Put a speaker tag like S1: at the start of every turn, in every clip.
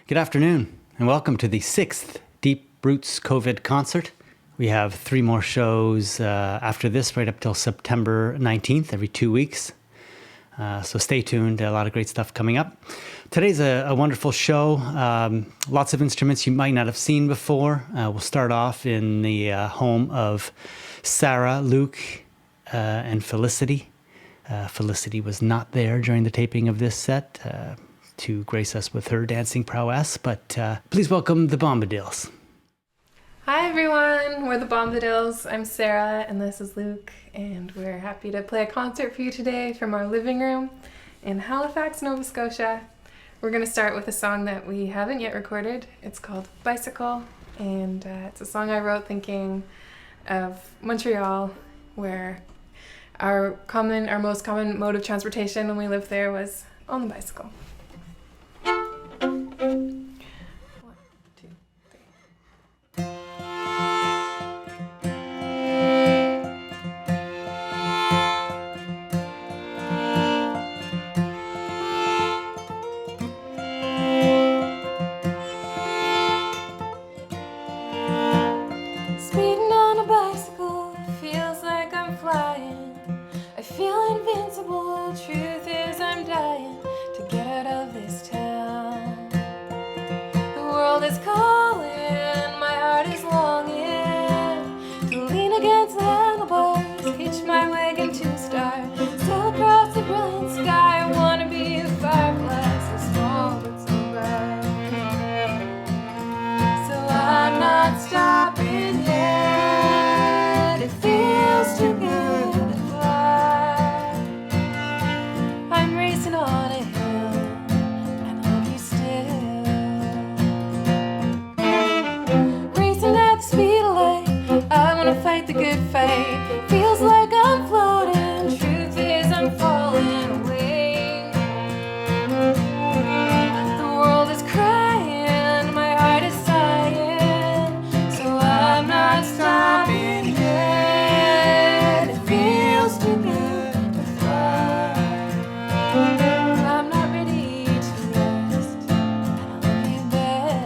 S1: Good afternoon, and welcome to the 6th Deep Roots COVID concert. We have 3 more shows after this, right up till September 19th, every 2 weeks. So stay tuned, a lot of great stuff coming up. Today's a wonderful show, lots of instruments you might not have seen before. We'll start off in the home of Sarah, Luke, and Felicity. Felicity was not there during the taping of this set to grace us with her dancing prowess, but please welcome the Bombadils.
S2: Hi everyone, we're the Bombadils. I'm Sarah and this is Luke, and we're happy to play a concert for you today from our living room in Halifax, Nova Scotia. We're going to start with a song that we haven't yet recorded. It's called Bicycle, and it's a song I wrote thinking of Montreal, where our most common mode of transportation when we lived there was on the bicycle. 1, 2, 3. Speeding on a bicycle feels like I'm flying. I feel invincible. Truth is I'm dying to get out of this town. The world is calling, my heart is longing to lean against the handlebars, hitch my wagon to a star, sail across the brilliant sky. I wanna be a firefly, so small but so bright. So I'm not stopping yet. It feels too good to fly. I'm racing on a hill, and I love you still. Racing at the speed of light, I wanna fight the good fight. Feels like I'm floating, truth is I'm falling away. The world is crying, my heart is sighing, so I'm not stopping yet. It feels too good to fly. I'm not ready to rest, and I love you best.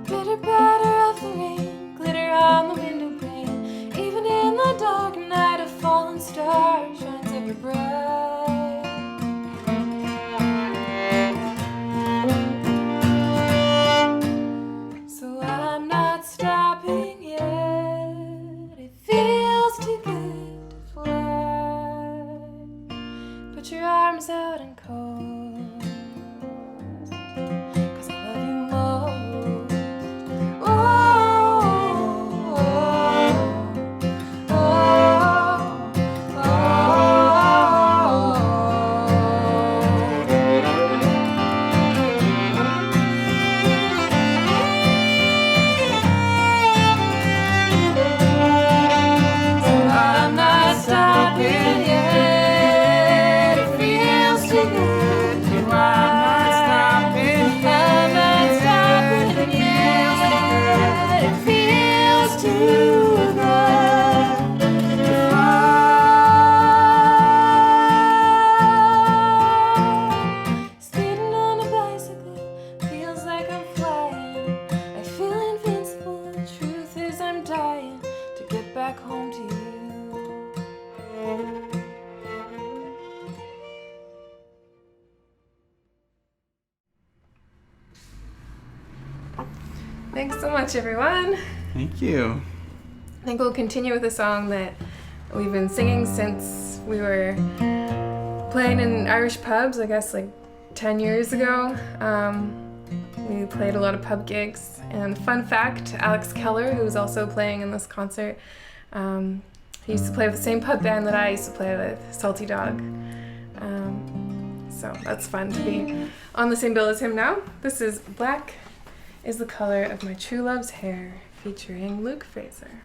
S2: Bitter batter of the rain, glitter on the window pane. Even in the dark night, a fallen star shines ever bright. So I'm not stopping yet. It feels too good to fly. Put your arms out and coast, 'cause I love you most. I'm not stopping yet. It feels too good to fly. I'm not stopping yet. It feels too good to fly. Speeding on a bicycle feels like I'm flying. I feel invincible. Truth is I'm dying to get back home to you. Thanks so much, everyone.
S3: Thank you.
S2: I think we'll continue with a song that we've been singing since we were playing in Irish pubs, I guess like 10 years ago. We We played a lot of pub gigs. And fun fact, Alex Kehler, who was also playing in this concert, he used to play with the same pub band that I used to play with, Salty Dog. So that's fun to be on the same bill as him now. This is Black is the Color of My True Love's Hair, featuring Luke Fraser.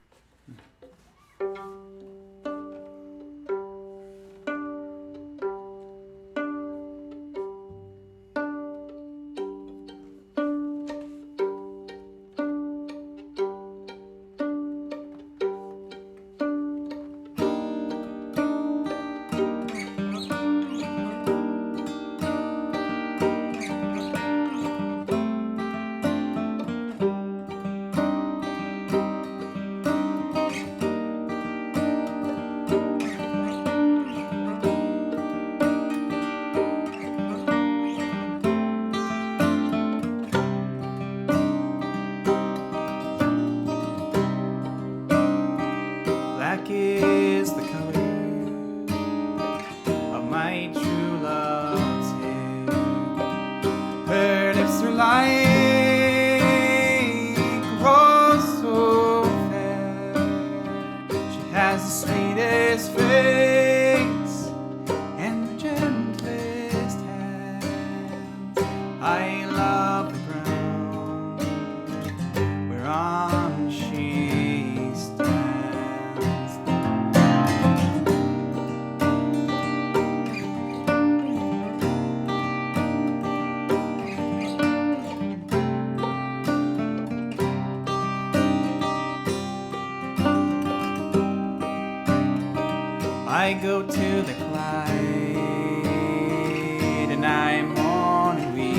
S3: Black is the color of my true love's hair. Her lips are like a rose so fair. She has the sweetest face and the gentlest hands. I love the ground whereon she stands. I go to the Clyde and I'm on a wheel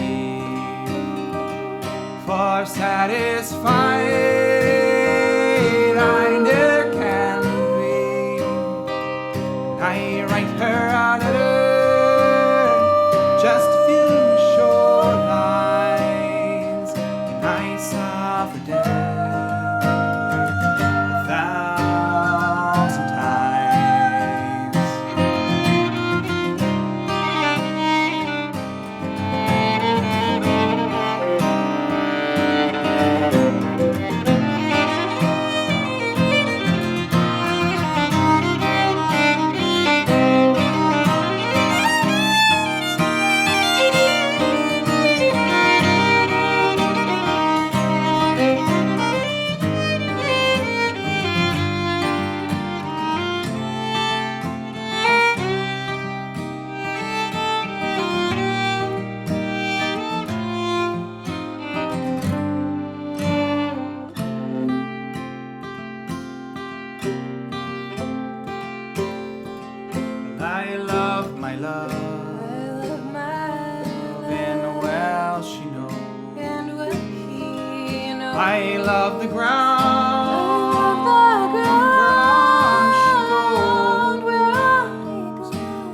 S3: for satisfied I never can be. I write her a letter, just a few short lines, and I suffer death 1,000 times. I love my love, and well she knows. I love the ground whereon she goes.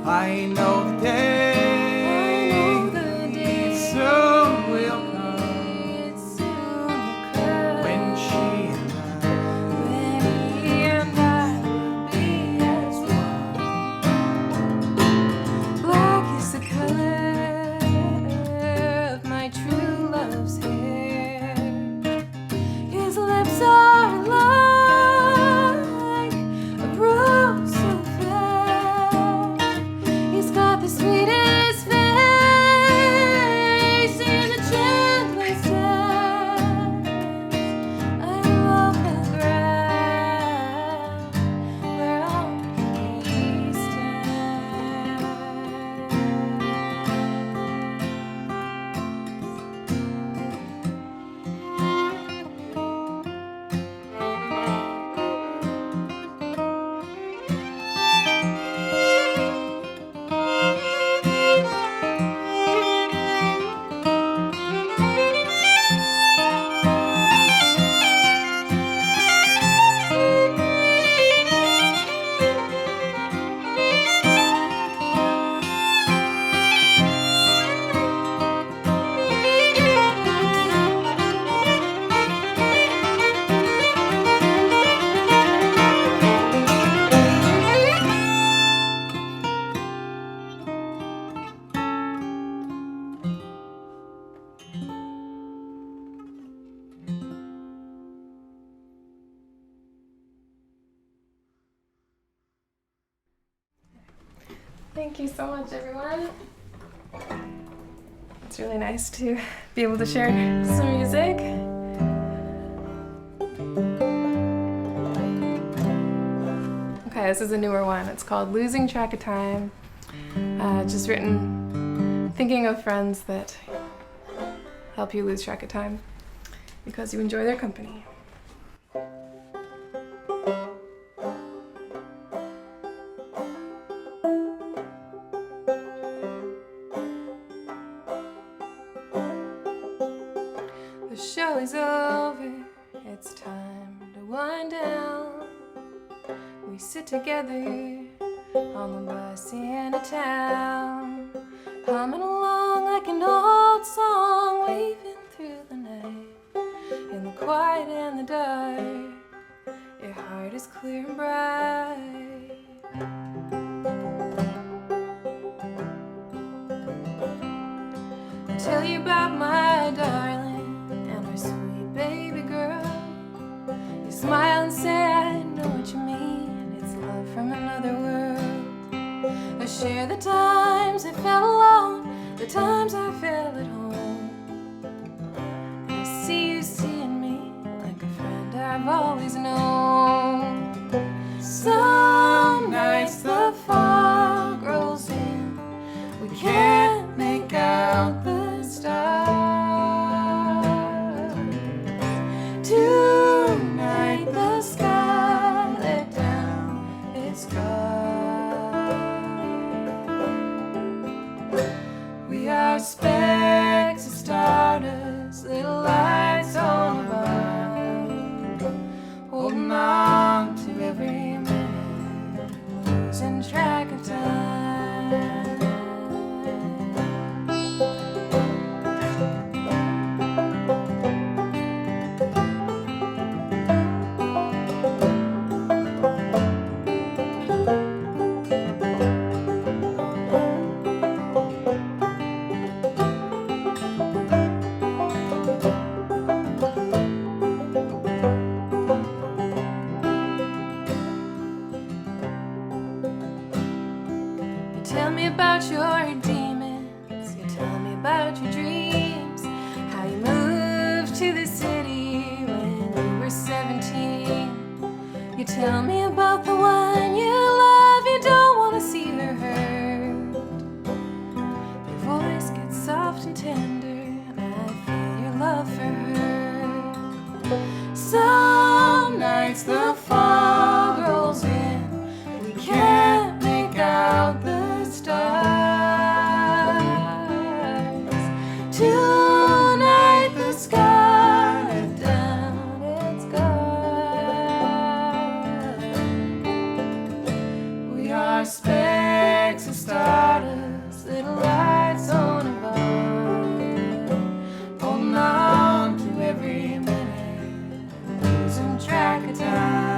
S3: I know the day soon will come when she and I
S2: will be as one. Black is the color of my true love's hair. His lips are Thank you so much, everyone. It's really nice to be able to share some music. Okay, this is a newer one. It's called Losing Track of Time. Just written thinking of friends that help you lose track of time because you enjoy their company. The show is over, it's time to wind down. We sit together on the bus in a town, humming along like an old song, waving through the night. In the quiet and the dark, your heart is clear and bright. I'll tell you about my darling and our sweet baby girl. You smile and say, I know what you mean, it's love from another world. I share the times I felt alone, the times I felt at home. And I see you seeing me like a friend I've always known. Some nights the fog rolls in, we can't make out the stars. Tonight the sky let down its guard. We are specks of stardust, little lights on the bar, holding on to every minute, losing track of time. Tell me about your demons, you tell me about your dreams, how you moved to the city when you were 17. You tell me about the one you love, you don't want to see her hurt. Your voice gets soft and tender, and I feel your love for her. Some nights the fog rolls in, we can't make out the stars. Tonight the sky let down its guard. We are specks of stardust, little lights on a bar, holding on to every minute, losing track of time.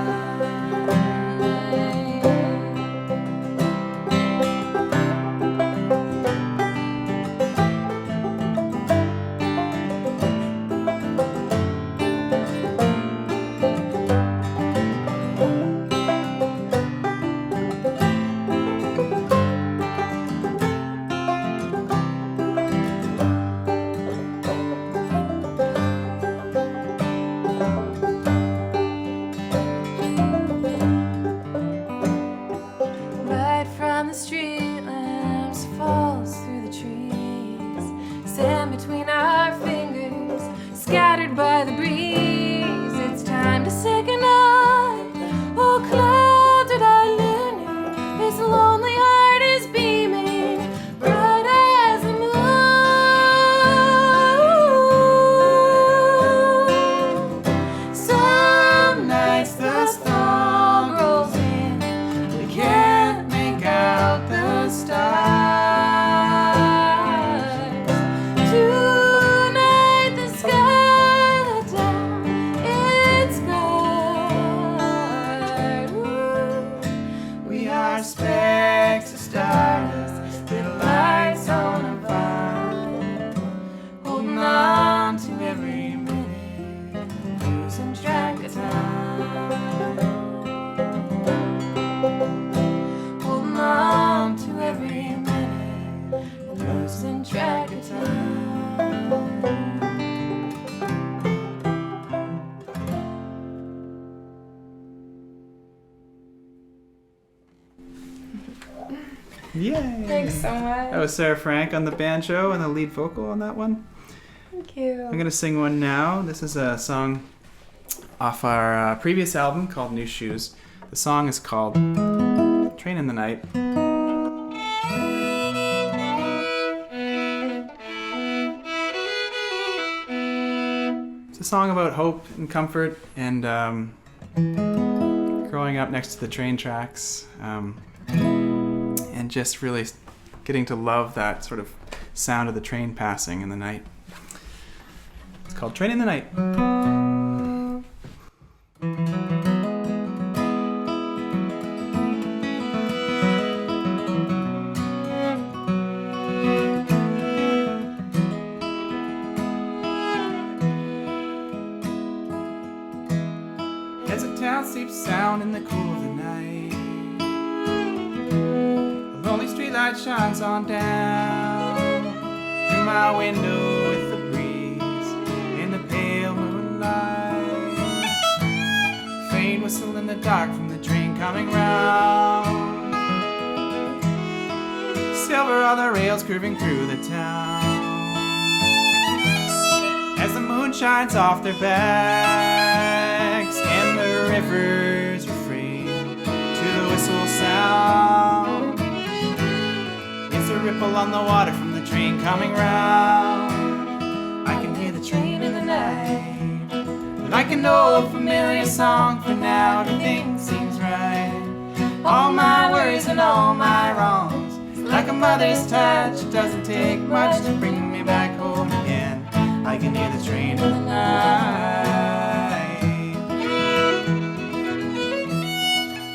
S2: Light from the street lamps falls through the trees, sand between our fingers, scattered by the breeze. It's time to say goodnight. Oh, clouds are diluting, this lonely heart is beaming, bright as the moon. Some nights the storm rolls in, we can't make out the stars. Tonight the sky let down its guard. Ooh. We are specks of stardust, little lights on a vine, holding on to every minute, losing track of time. Holding on to every
S3: Yay!
S2: Thanks so much.
S3: That was Sarah Frank on the banjo and the lead vocal on that one.
S2: Thank you.
S3: I'm going to sing one now. This is a song off our previous album called New Shoes. The song is called Train in the Night. It's a song about hope and comfort and growing up next to the train tracks and just really getting to love that sort of sound of the train passing in the night. It's called Train in the Night. As the town sleeps sound in the cool of the night, a lonely streetlight shines on down through my window with the breeze in the pale moonlight. Faint whistle in the dark from the train coming round. Silver are the rails curving through the town as the moon shines off their backs and the rivers refrain to the whistle sound. It's a ripple on the water from the train coming round. I can hear the train in the night, like an old familiar song. For now everything seems right. All my worries and all my wrongs, like a mother's touch. It doesn't take much to bring me back home again. I can hear the train in the night.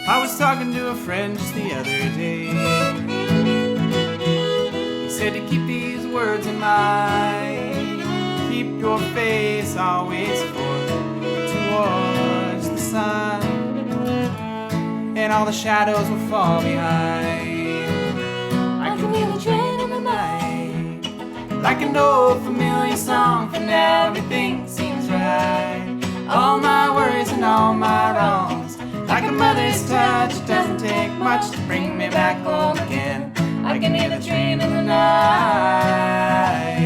S3: I was talking to a friend just the other day. He said to keep these words in mind. Keep your face always forward towards the sun, and all the shadows will fall behind. I can hear the train in the night, like an old familiar song. For now everything seems right. All my worries and all my wrongs, like a mother's touch. It doesn't take much to bring me back home again. I can hear the train in the night.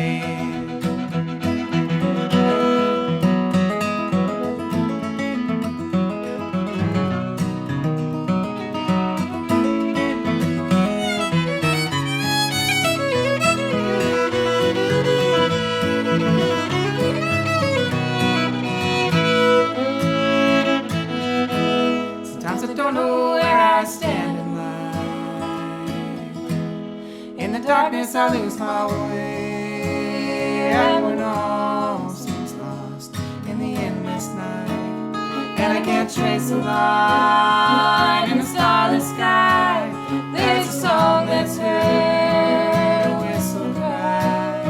S3: I don't know where I stand in line. In the darkness I lose my way, and when all seems lost in the endless night, and I can't trace a line in the starless sky, there's a song that's heard, a whistle cry,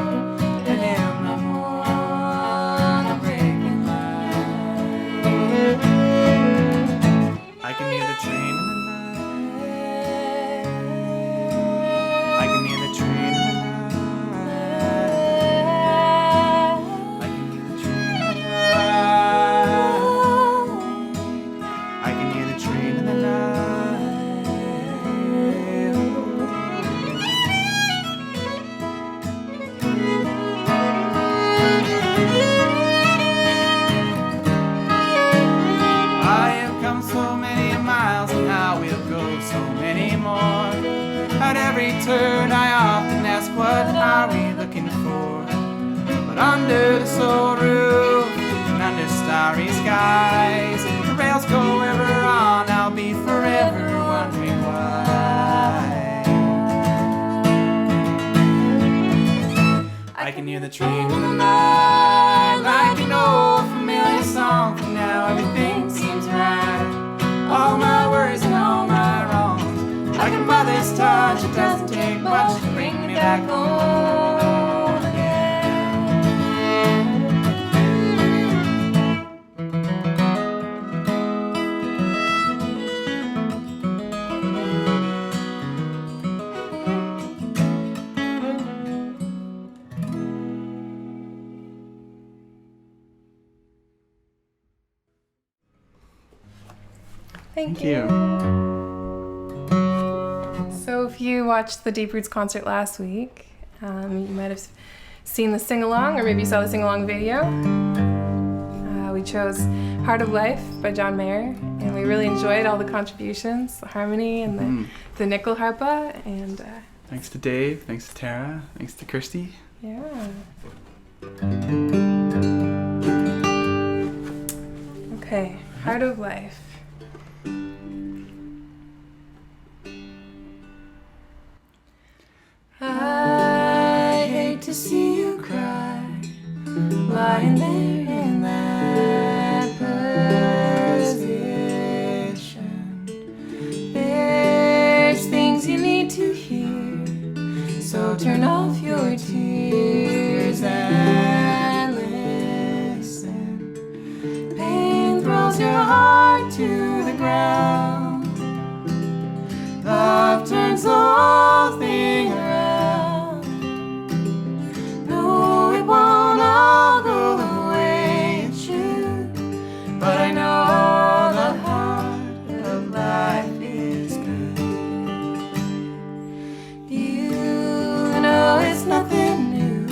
S3: an emblem on a breaking line. I can hear the train in the night. I can hear the train in the night. I can hear the train in the night. I can hear the train in the I have come so many miles, and now we'll go so many more. At every turn I often ask, what are we looking for? But under this old roof and under starry skies, the rails go ever on. I'll be forever wondering why. I can hear the train in the night, like an old familiar song. For now everything seems right. All my worries and all my wrongs, like a mother's touch. It doesn't take much to bring me back home again.
S2: Thank
S3: you.
S2: So if you watched the Deep Roots concert last week, you might have seen the sing-along, or maybe you saw the sing-along video. We chose Heart of Life by John Mayer, and we really enjoyed all the contributions, the harmony and the nickel harpa. And
S3: Thanks to Dave, thanks to Tara, thanks to Kirsty.
S2: yeah. Okay, Heart of Life. I hate to see you cry, lying there in that position. There's things you need to hear, so turn off your tears and listen. Pain throws your heart to the ground. Love turns the whole thing around. No, it won't all go the way it should, but I know the heart of life is good. You know it's nothing new.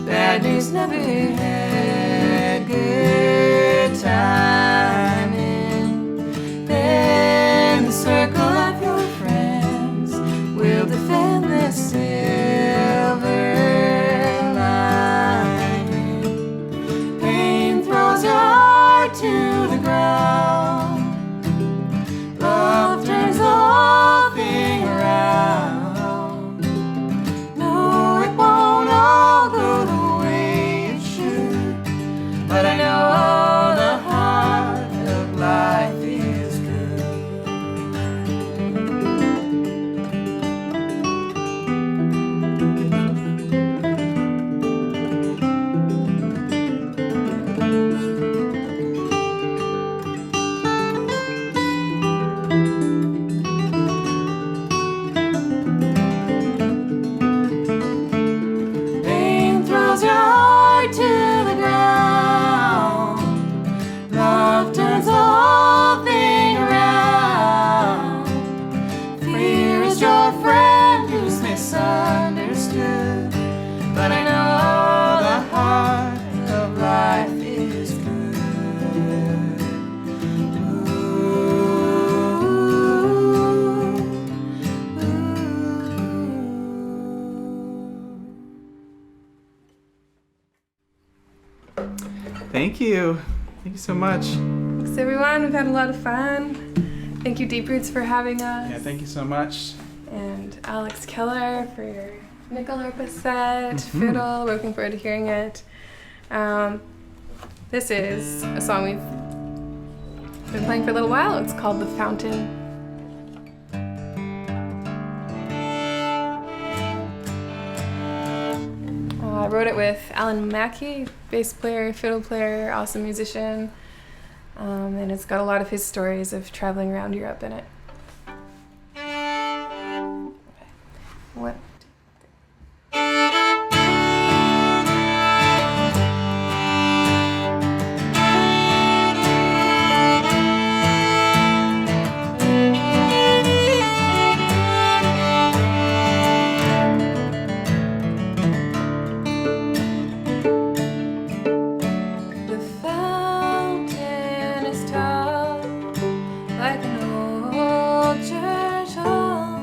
S2: Bad news never had good timing. Then the circle of your friends will defend the silver lining. Pain throws your heart to the ground. Love turns the whole thing around. No, it won't all go the way it should, but I know the heart of life is good. Pain throws your heart to the ground. Love turns the whole thing around. Fear is your friend who's misunderstood, but I know the heart of life is good.
S3: Thank you. Thank you so much.
S2: Thanks everyone, we've had a lot of fun. Thank you Deep Roots for having us.
S3: Yeah, thank you so much.
S2: And Alex Kehler for your nickel harpa set, fiddle. We're looking forward to hearing it. This is a song we've been playing for a little while. It's called The Fountain. I wrote it with Alan Mackey, bass player, fiddle player, awesome musician. And it's got a lot of his stories of traveling around Europe in it. What? The fountain is tall, like an old church hall,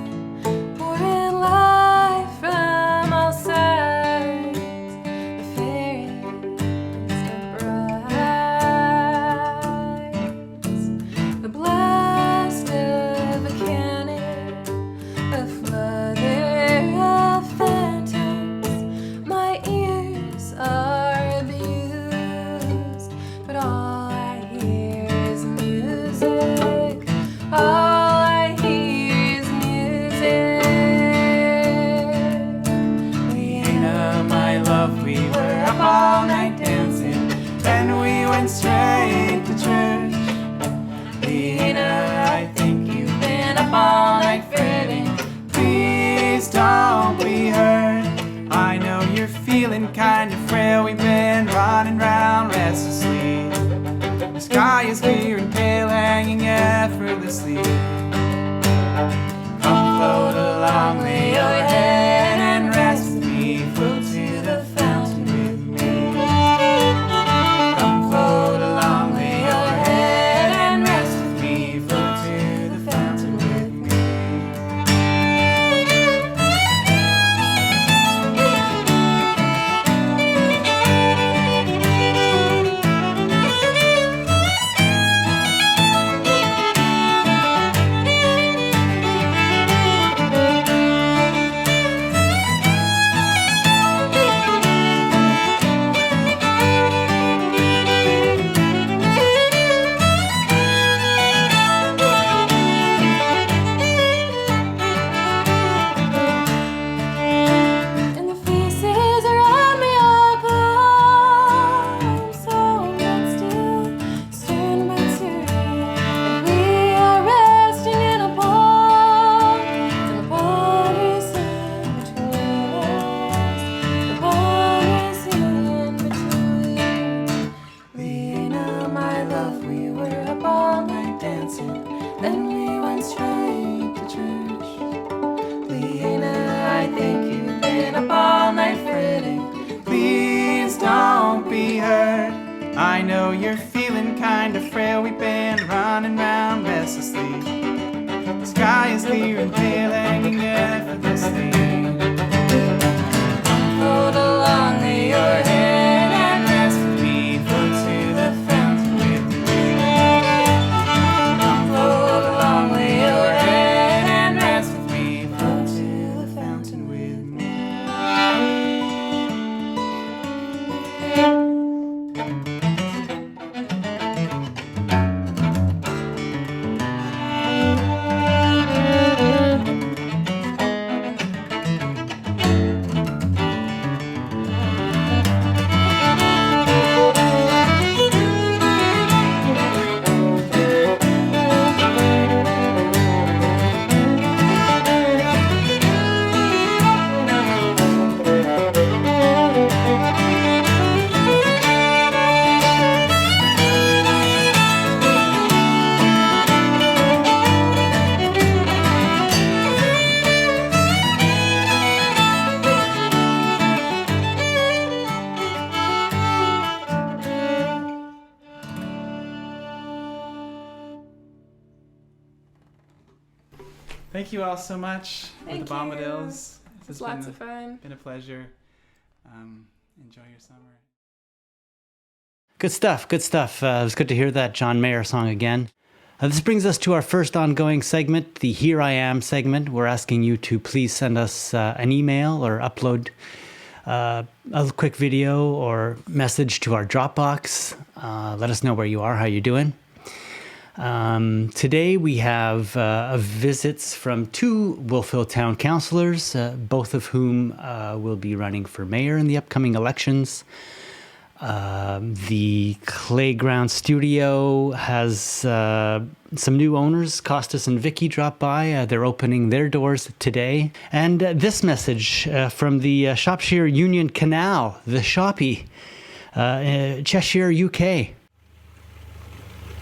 S2: pouring life from all sides. The fairest of brides, the blast of a cannon, a flutter of phantoms. My ears are abused, but all I hear is music. All I hear is music.
S3: Lena, my love, we were up all night dancing, then we went straight to church. Lena, I think you've been up all night fretting. Please don't be hurt. I know you're feeling kind of frail. We've been running round restlessly. The sky is clear and pale, hanging effortlessly. Come float along, lay your head and rest with me. Float to the fountain with me. Come float along, lay your head and rest with me. Float to the fountain with me.
S2: And the faces around me are calm, so let's still stand by Syria. And we are resting in a pond, and the pond is singing between us. The pond is singing between us. Lena, my love, we were up all night dancing, then we went straight to church. Lena, I think you've been up all night fretting.
S3: Please don't be hurt. I know you're feeling kind of frail. We've been running round restlessly. The sky is clear and pale, hanging effortlessly. Float along, lay your head and rest with me. Float to the fountain with me. Float along, lay your head and rest with me. Float to the fountain with me. Thank you all so much for
S2: Thank
S3: the
S2: you.
S3: Bombadils.
S2: It's lots of fun.
S3: Been a pleasure. Enjoy your summer.
S1: Good stuff, good stuff. It was good to hear that John Mayer song again. This brings us to our first ongoing segment, the Here I Am segment. We're asking you to please send us an email or upload a quick video or message to our Dropbox. Let us know where you are, how you're doing. Today we have visits from two Wolfville Town councillors, both of whom will be running for mayor in the upcoming elections. The Playground Studio has some new owners. Costas and Vicky dropped by. They're opening their doors today. And this message from the Shropshire Union Canal, the Shoppy, Cheshire, UK.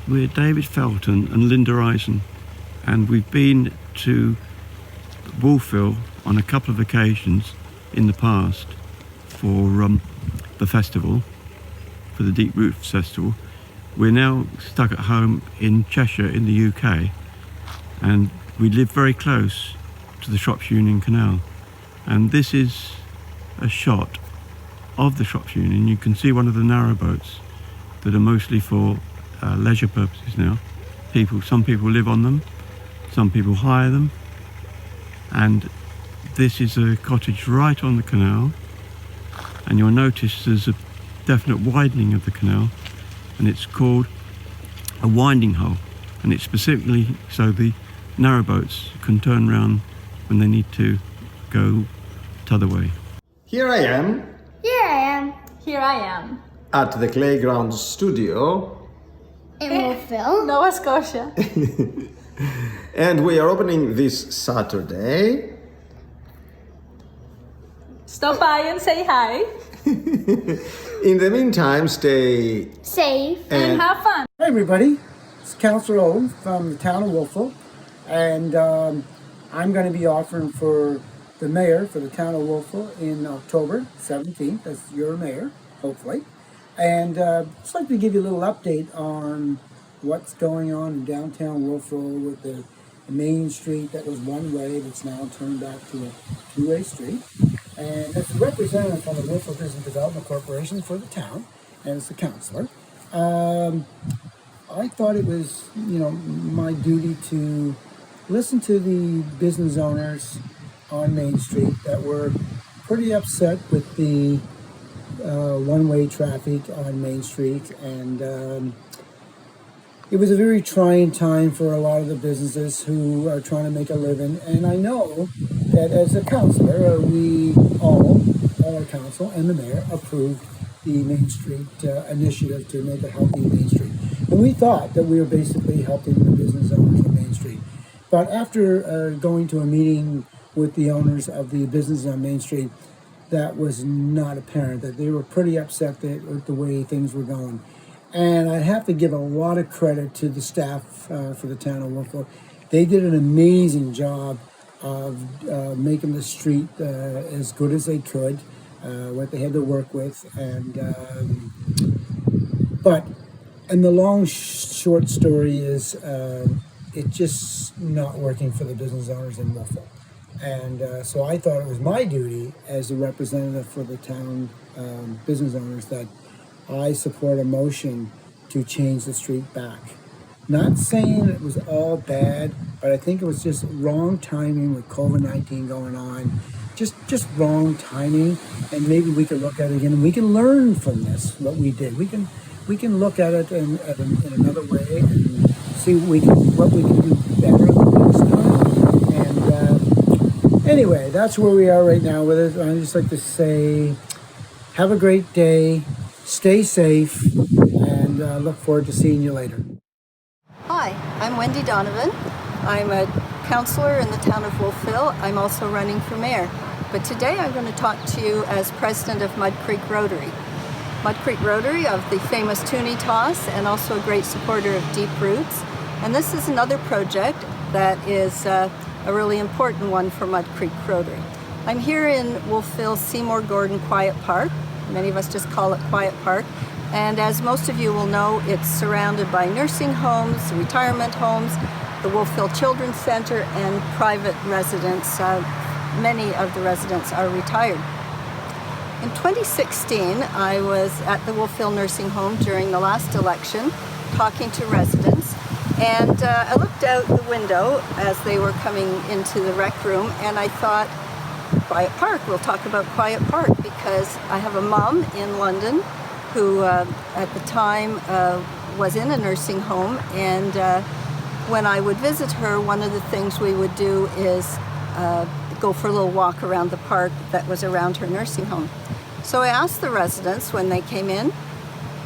S4: We're David Felton and Linda Eisen, and we've been to Wolfville on a couple of occasions in the past for the festival, for the Deep Roots Festival. We're now stuck at home in Cheshire in the UK, and we live very close to the Shropshire Union Canal. And this is a shot of the Shropshire Union. You can see one of the narrowboats that are mostly for leisure purposes now. Some people live on them, some people hire them, and this is a cottage right on the canal, and you'll notice there's a definite widening of the canal, and it's called a winding hole, and it's specifically so the narrowboats can turn round when they need to go t'other way.
S5: Here I am
S6: Here I am
S2: Here I am.
S5: at the Playground Studio,
S6: in Wolfville.
S2: Nova Scotia.
S5: and we are opening this Saturday.
S2: Stop by and say hi.
S5: In the meantime, stay
S6: Safe.
S5: and
S2: Have fun.
S7: Hi everybody, it's Councillor O from the town of Wolfville, and I'm going to be offering for the mayor for the town of Wolfville in October 17th, as your mayor, hopefully. And just like to give you a little update on what's going on in downtown Wolfville with the main street that was one way that's now turned back to a two-way street. And as a representative from the Wolfville Business Development Corporation for the town, and as a councillor, I thought it was, my duty to listen to the business owners on Main Street that were pretty upset with the one-way traffic on Main Street, and it was a very trying time for a lot of the businesses who are trying to make a living. And I know that as a councillor, we all our council and the mayor approved the Main Street initiative to make a healthy Main Street. And we thought that we were basically helping the business owners on Main Street. But after going to a meeting with the owners of the businesses on Main Street, that was not apparent, that they were pretty upset with the way things were going. And I have to give a lot of credit to the staff for the town of Wolfville. They did an amazing job of making the street as good as they could, what they had to work with. And the long short story is it's just not working for the business owners in Wolfville. And so I thought it was my duty as a representative for the town business owners that I support a motion to change the street back. Not saying it was all bad, but I think it was just wrong timing with COVID-19 going on. Just wrong timing, and maybe we could look at it again, and we can learn from this, what we did. We can look at it in another way and see what we can do better the next time. And anyway, that's where we are right now with it. I'd just like to say, have a great day, stay safe, and look forward to seeing you later.
S8: Hi, I'm Wendy Donovan. I'm a councillor in the town of Wolfville. I'm also running for mayor. But today I'm going to talk to you as president of Mud Creek Rotary. Mud Creek Rotary, of the famous Toonie Toss, and also a great supporter of Deep Roots. And this is another project that is a really important one for Mud Creek Rotary. I'm here in Wolfville's Seymour Gordon Quiet Park. Many of us just call it Quiet Park. And as most of you will know, it's surrounded by nursing homes, retirement homes, the Wolfville Children's Center, and private residents. Many of the residents are retired. In 2016, I was at the Wolfville Nursing Home during the last election, talking to residents, and I looked out the window as they were coming into the rec room, and I thought, Quiet Park, we'll talk about Quiet Park, because I have a mom in London who at the time was in a nursing home, and when I would visit her, one of the things we would do is go for a little walk around the park that was around her nursing home. So I asked the residents when they came in,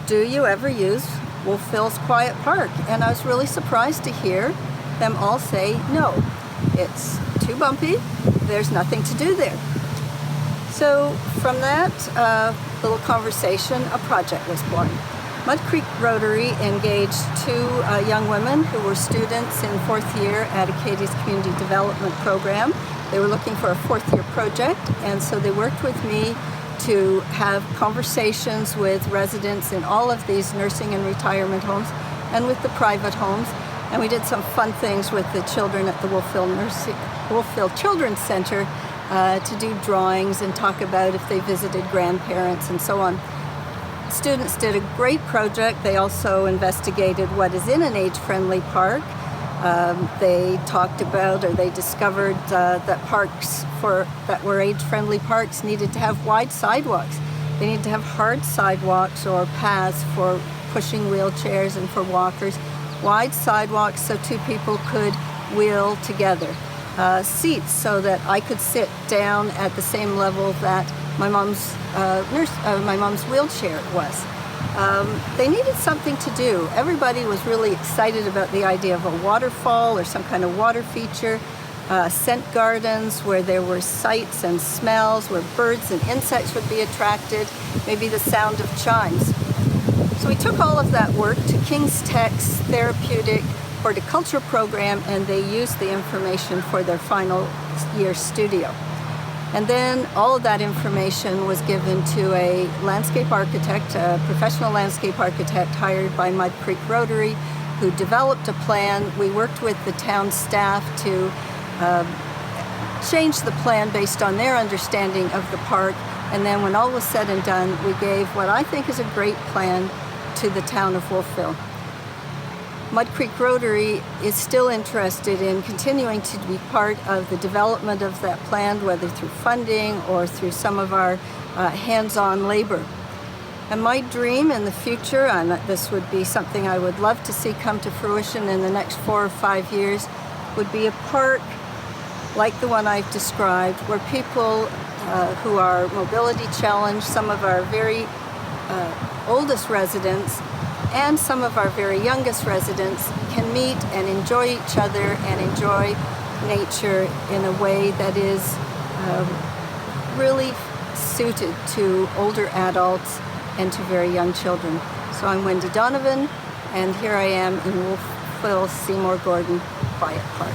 S8: do you ever use Wolfville's Quiet Park? And I was really surprised to hear them all say no. It's too bumpy, there's nothing to do there. So from that little conversation, a project was born. Mud Creek Rotary engaged two young women who were students in fourth year at Acadia's Community Development Program. They were looking for a fourth year project, and so they worked with me to have conversations with residents in all of these nursing and retirement homes and with the private homes. And we did some fun things with the children at the Wolfville Children's Center to do drawings and talk about if they visited grandparents and so on. Students did a great project. They also investigated what is in an age-friendly park. They talked about, or they discovered that parks that were age-friendly parks needed to have wide sidewalks. They needed to have hard sidewalks or paths for pushing wheelchairs and for walkers. Wide sidewalks so two people could wheel together. Seats so that I could sit down at the same level that my mom's wheelchair was. They needed something to do. Everybody was really excited about the idea of a waterfall or some kind of water feature, scent gardens where there were sights and smells, where birds and insects would be attracted, maybe the sound of chimes. So we took all of that work to King's Tech's therapeutic horticulture program, and they used the information for their final year studio. And then all of that information was given to a landscape architect, a professional landscape architect hired by Mud Creek Rotary, who developed a plan. We worked with the town staff to change the plan based on their understanding of the park. And then when all was said and done, we gave what I think is a great plan to the town of Wolfville. Mud Creek Rotary is still interested in continuing to be part of the development of that plan, whether through funding or through some of our hands-on labor. And my dream in the future, and this would be something I would love to see come to fruition in the next 4 or 5 years, would be a park like the one I've described, where people who are mobility challenged, some of our very oldest residents, and some of our very youngest residents can meet and enjoy each other and enjoy nature in a way that is really suited to older adults and to very young children. So I'm Wendy Donovan, and here I am in Wolfville, Seymour Gordon Quiet Park.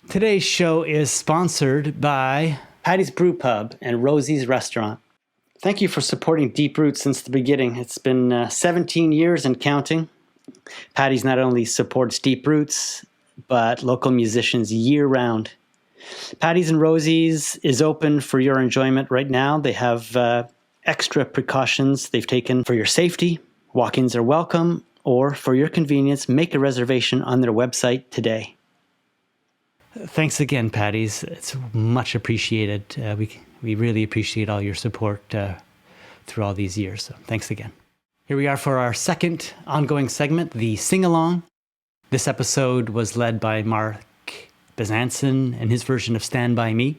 S1: Today's show is sponsored by Patty's Brew Pub and Rosie's Restaurant. Thank you for supporting Deep Roots since the beginning. It's been 17 years and counting. Patty's not only supports Deep Roots, but local musicians year-round. Patty's and Rosie's is open for your enjoyment right now. They have extra precautions they've taken for your safety. Walk-ins are welcome, or for your convenience, make a reservation on their website today. Thanks again, Patty's. It's much appreciated. We really appreciate all your support through all these years. So thanks again. Here we are for our second ongoing segment, the Sing-Along. This episode was led by Mark Bezanson and his version of Stand By Me,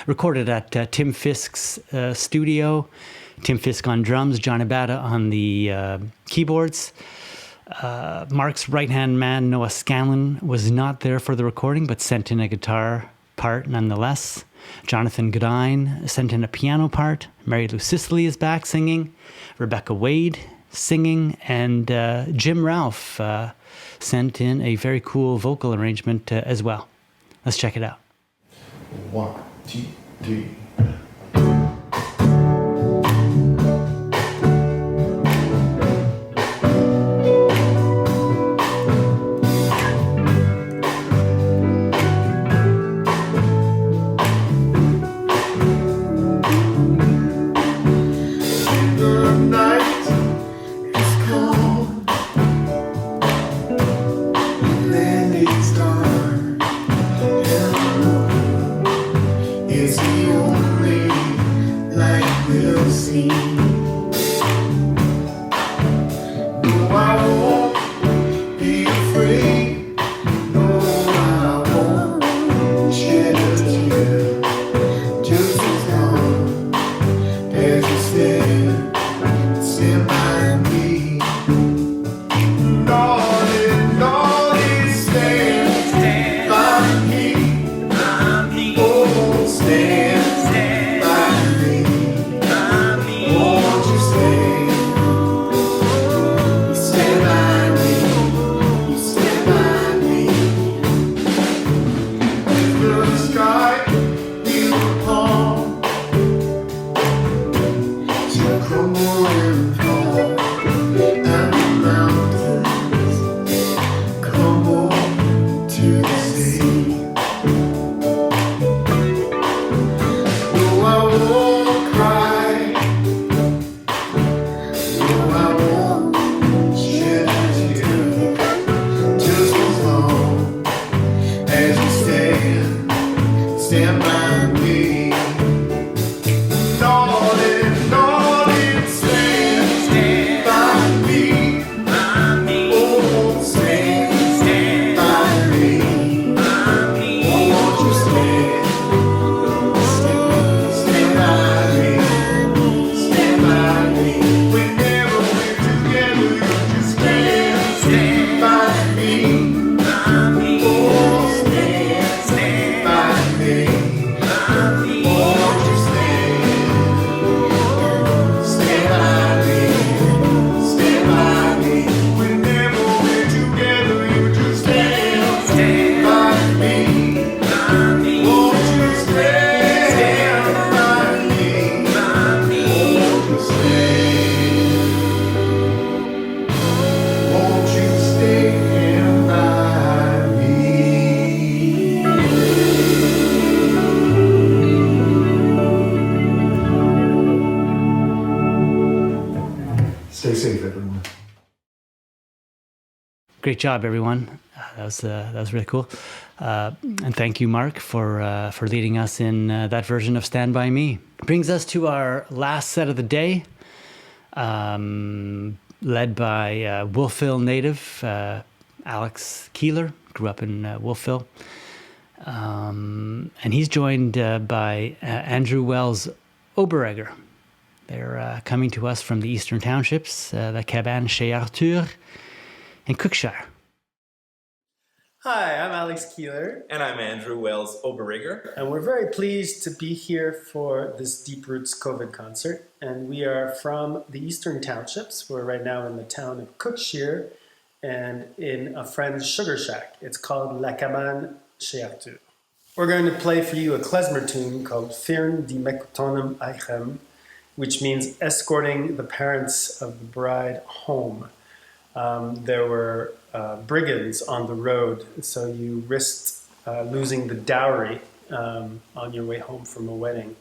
S1: recorded at Tim Fisk's studio. Tim Fisk on drums, John Abada on the keyboards. Mark's right-hand man, Noah Scanlon, was not there for the recording, but sent in a guitar part nonetheless. Jonathan Godine sent in a piano part. Mary Lou Sicily is back singing. Rebecca Wade singing. And Jim Ralph sent in a very cool vocal arrangement as well. Let's check it out.
S9: 1, 2, 3. Is the only
S1: Great job, everyone. That was really cool. And thank you, Mark, for leading us in that version of Stand By Me. Brings us to our last set of the day, led by Wolfville native Alex Kehler, grew up in Wolfville. And he's joined by Andrew Wells Oberegger. They're coming to us from the Eastern Townships, the Cabane chez Arthur in Cookshire.
S10: Hi, I'm Alex Kehler.
S11: And I'm Andrew Wells Oberegger.
S10: And we're very pleased to be here for this Deep Roots COVID concert. And we are from the Eastern Townships. We're right now in the town of Cookshire and in a friend's sugar shack. It's called La Cabane chez Arthur. We're going to play for you a klezmer tune called Fearn die Mektonem Eichem, which means escorting the parents of the bride home. There were brigands on the road, so you risked losing the dowry on your way home from a wedding.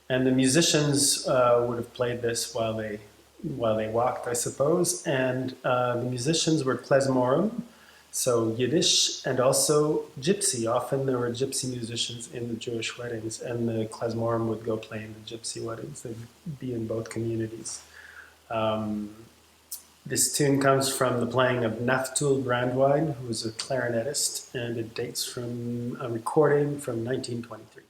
S10: And the musicians would have played this while they walked, I suppose. And the musicians were klezmorim, so Yiddish, and also Gypsy. Often there were Gypsy musicians in the Jewish weddings, and the klezmorim would go play in the Gypsy weddings. They'd be in both communities. This tune comes from the playing of Naftul Brandwine, who was a clarinetist, and it dates from a recording from 1923.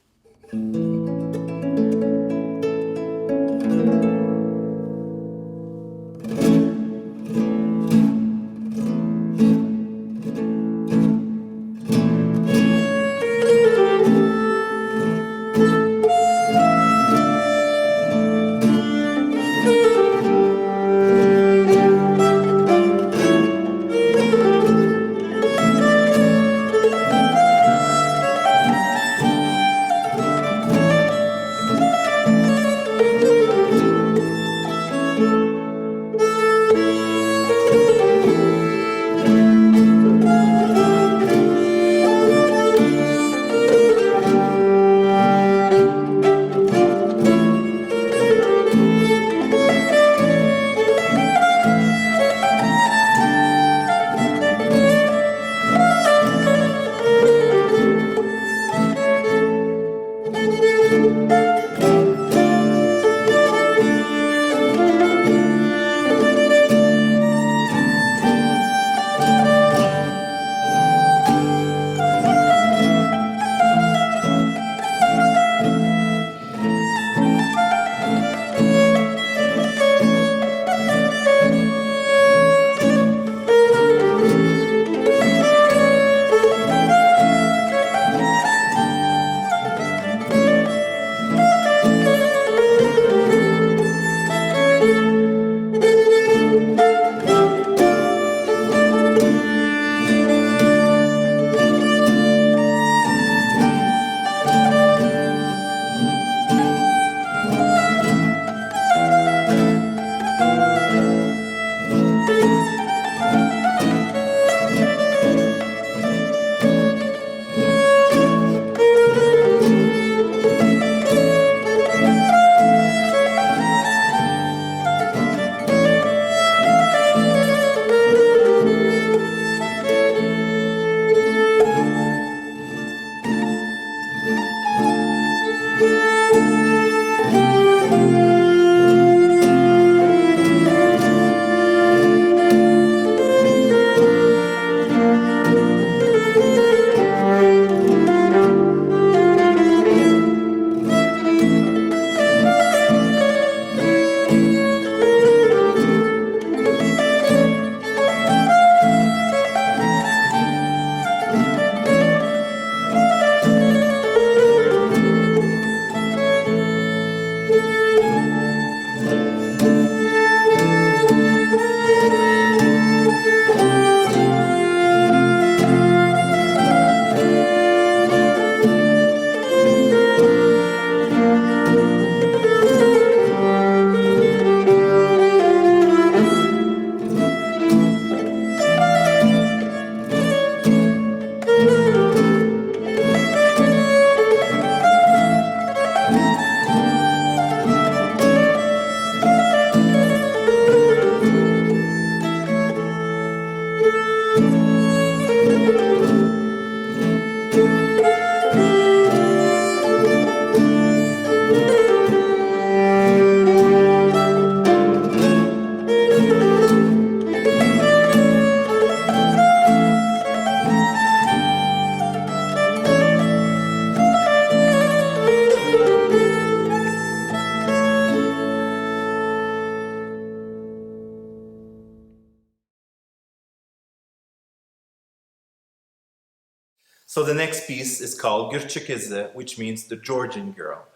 S11: So the next piece is called Gürçekize, which means the Georgian girl.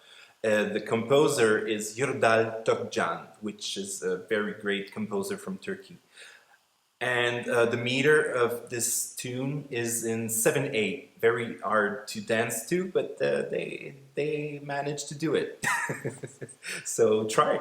S11: The composer is Yurdal Tokcan, which is a very great composer from Turkey. And the meter of this tune is in 7/8. Very hard to dance to, but they managed to do it. So try.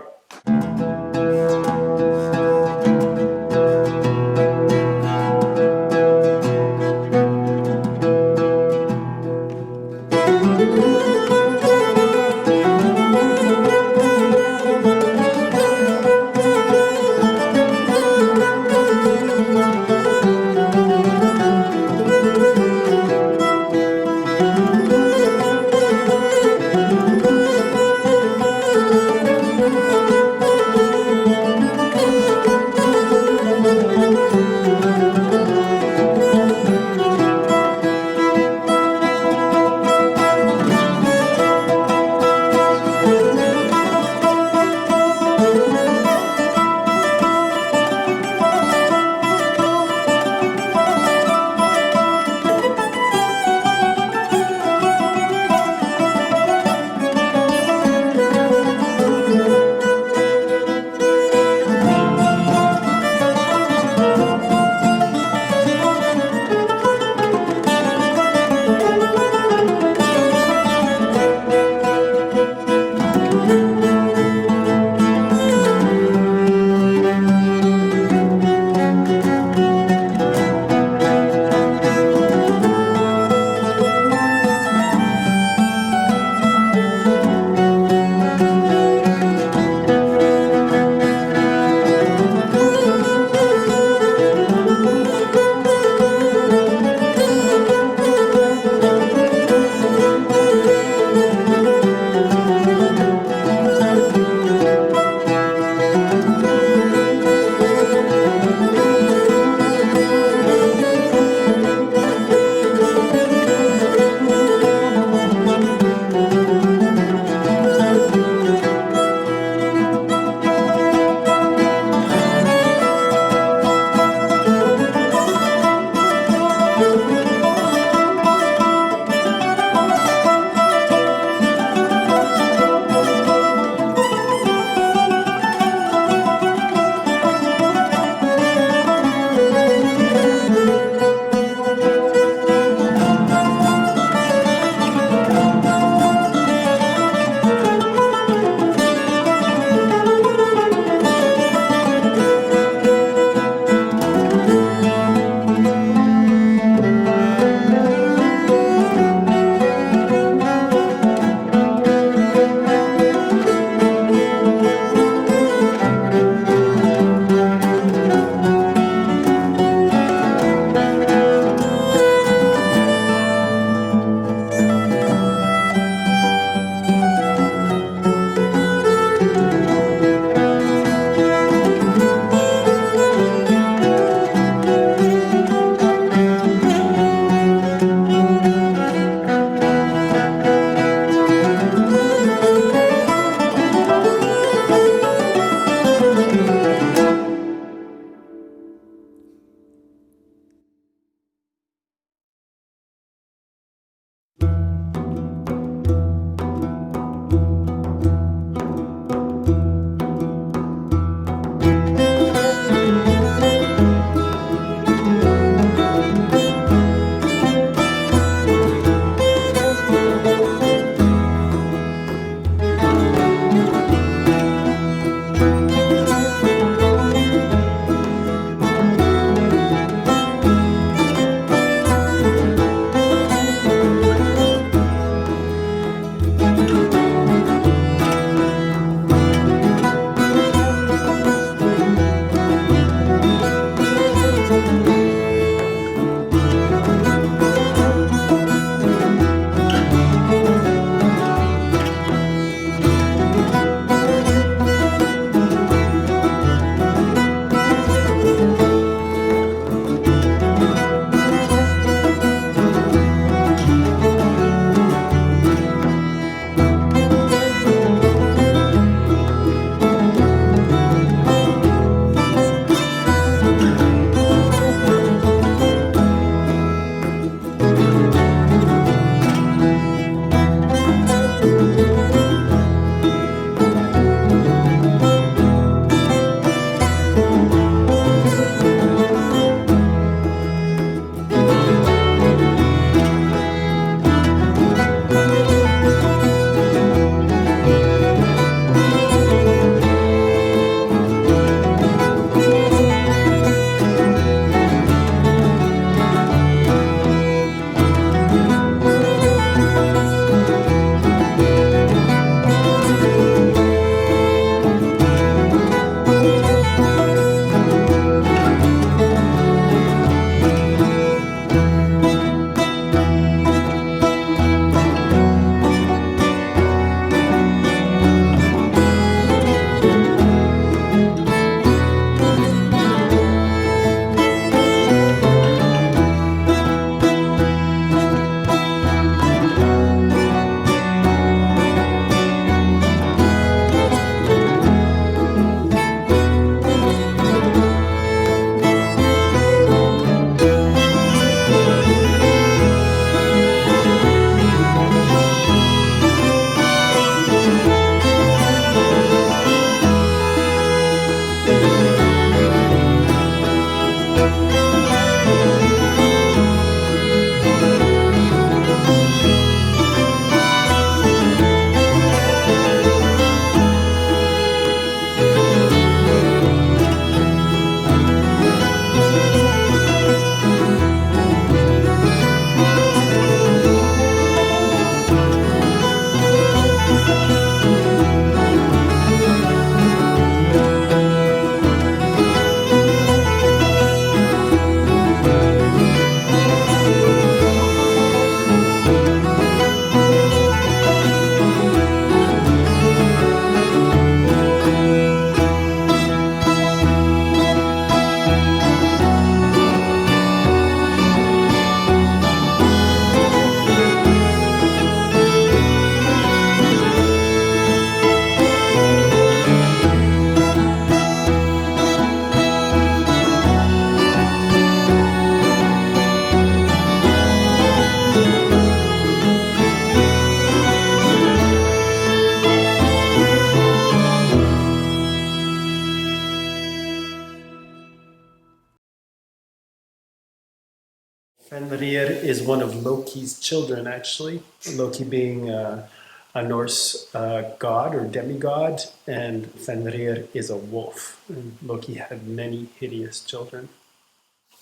S10: Fenrir is one of Loki's children, actually. Loki being a Norse god or demigod, and Fenrir is a wolf. And Loki had many hideous children.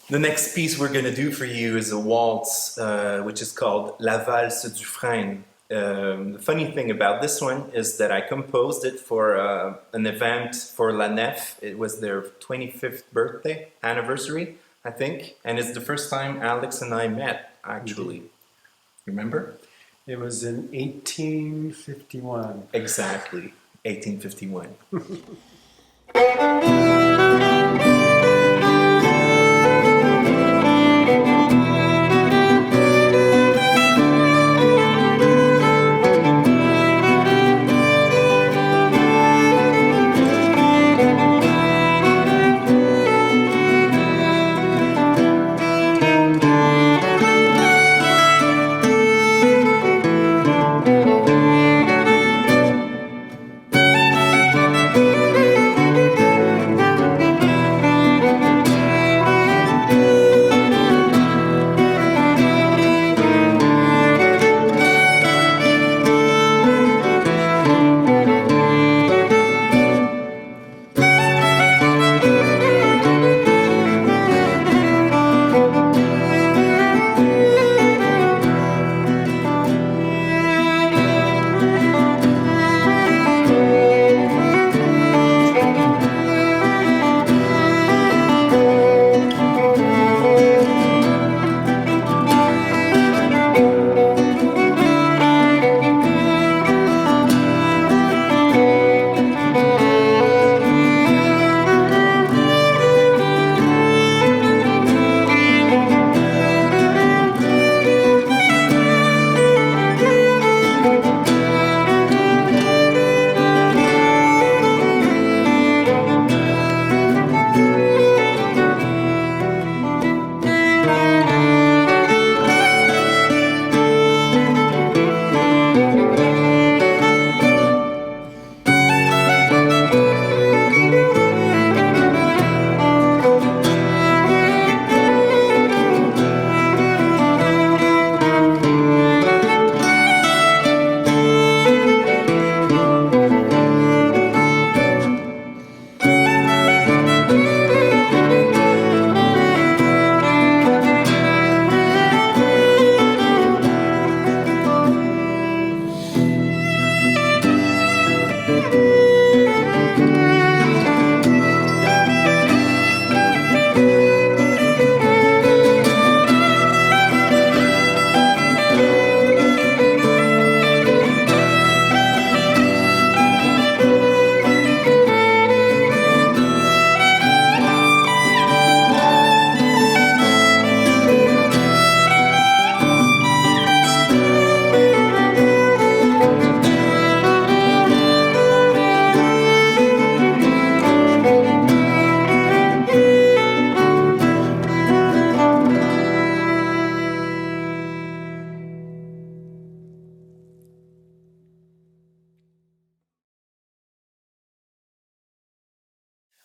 S11: The next piece we're going to do for you is a waltz, which is called La Valse du Frein. The funny thing about this one is that I composed it for an event for La Nef. It was their 25th birthday anniversary, I think, and it's the first time Alex and I met, actually. Remember?
S10: It was in 1851.
S11: Exactly, 1851.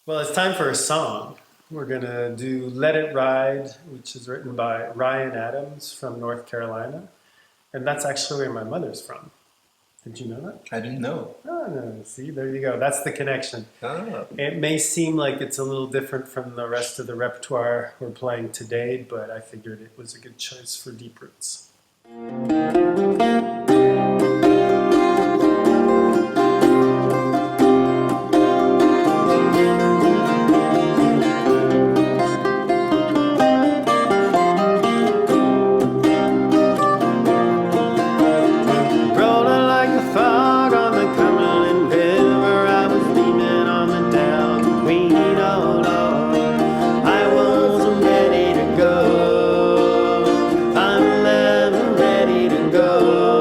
S10: Well, it's time for a song. We're going to do Let It Ride, which is written by Ryan Adams from North Carolina. And that's actually where my mother's from. Did you know that?
S11: I didn't know.
S10: Oh, no. See, there you go. That's the connection.
S11: Oh.
S10: It may seem like it's a little different from the rest of the repertoire we're playing today, but I figured it was a good choice for Deep Roots.
S12: I'm never ready to go.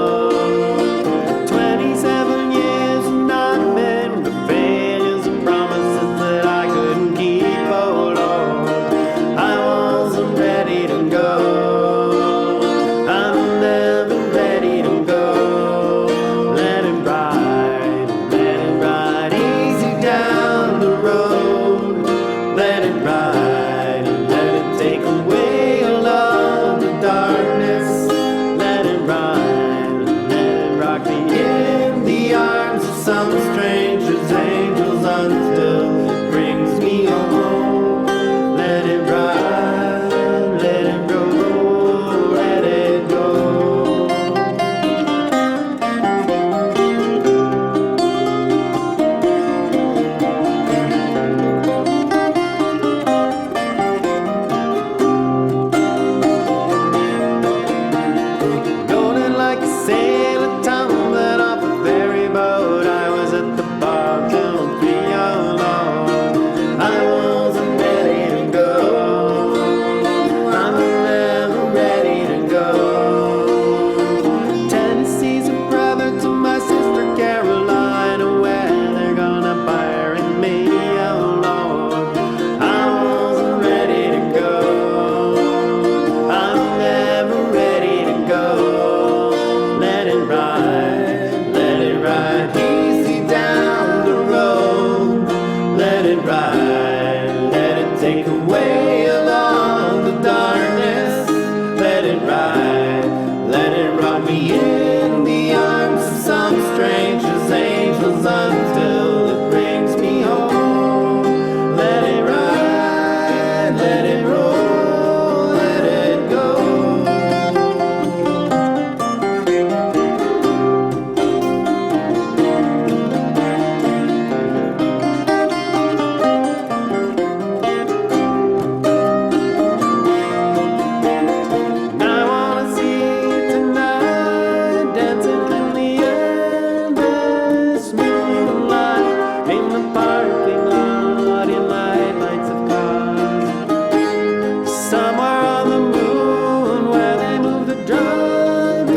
S3: somewhere on the moon where they move the drive-in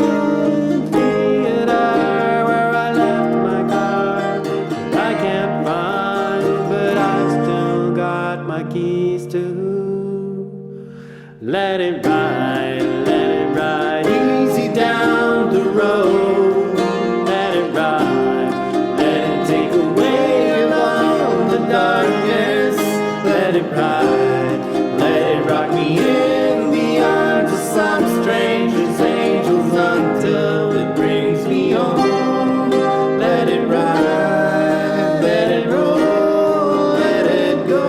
S3: theater where I left my car that I can't find, but I've still got my keys to. Let it ride easy down the road. Let it ride, let it take away all the darkness. Let it ride, let it rock me in the arms of some stranger's angels until it brings me home. Let it ride, let it roll, let it go.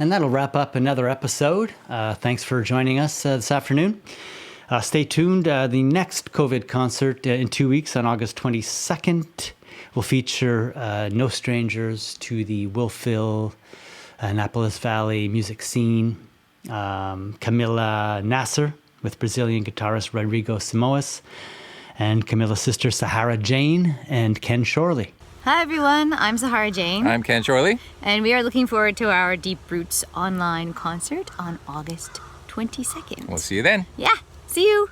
S1: And that'll wrap up another episode. Thanks for joining us this afternoon. Stay tuned. The next COVID concert in 2 weeks on August 22nd will feature no strangers to the Wolfville, Annapolis Valley music scene. Camila Nasser with Brazilian guitarist Rodrigo Simoes, and Camila's sister Sahara Jane and Ken Shorley.
S12: Hi everyone, I'm Sahara Jane.
S13: I'm Ken Shorley.
S12: And we are looking forward to our Deep Roots online concert on August 22nd.
S13: We'll see you then.
S12: Yeah, see you.